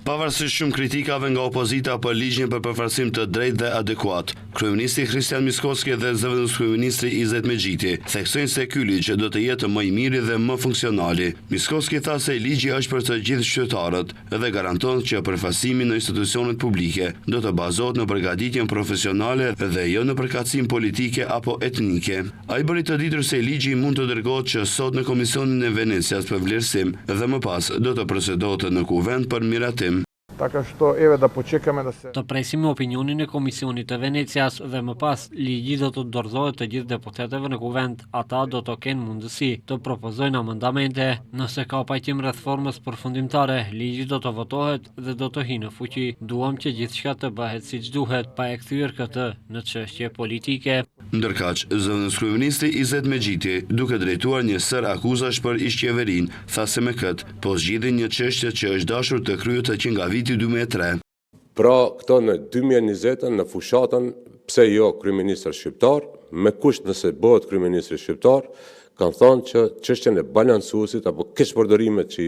Pavarësisht shumë kritikave nga opozita për ligjin për përfaqësim të drejtë dhe adekuat, kryeministri Kristian Miskovski dhe zëvendës kryeministri Izet Mexhiti theksojnë se ky ligj do të jetë më i miri dhe më funksionali. Miskovski tha se ligji është për të gjithë qytetarët dhe garanton që përfaqësimi në institucionet publike do të bazohet në përgatitjen profesionale dhe jo në përkatësim politike apo etnike. Ai bëri të ditur se ligji mund të dërgohet që sot në Komisionin e Venecias për vlerësim dhe më pas do të procedohet në kuvend për miratim. Të presim opinionin e Komisionit të Venecias dhe më pas ligji do të dorëzohet të gjithë deputetëve në kuvend. Ata do të kenë mundësi të propozojnë amendamente. Nëse ka pajtim rreth formës përfundimtare, ligji do të votohet dhe do të hyjë në fuqi. Duam që gjithçka të bëhet siç duhet, pa e kthyer këtë në çështje politike. Ndërkaq, zëvendës kryeministri Izet Mexhiti, duke drejtuar një sër akuzash për ish-qeverinë, tha se me këtë po zgjidhin një çështje që është dashur të kryhet që nga viti 2003. Pra këto në 2020 në fushatën pse jo kryeministër shqiptar, me kusht nëse bëhet kryeministri shqiptar, kanë thënë që çështjen e balancuesit apo keqpërdorimet që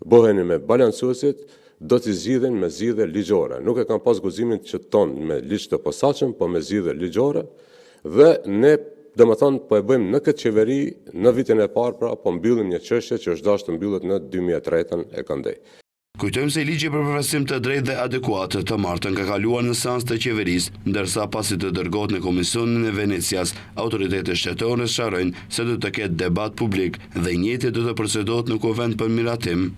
bëhen me balancuesit do t'i zgjidhen me zgjidhje ligjore. Nuk e kanë pas guximin që ton me ligj të posaçëm, po me zgjidhje ligjore. Dhe ne, domethënë, po e bëjmë në këtë qeveri në vitin e parë, pra po mbyllim një çështje që është dashur të mbyllet në 2003 e këndej. Kujtojmë se ligji për përfaqësim të drejtë dhe adekuat të martën ka kaluar në seancë të qeverisë, ndërsa pasi të dërgohet në Komisionin e Venecias, autoritetet shtetërore sharojnë se do të ketë debat publik dhe i njëjti do të procedohet në kuvend për miratim.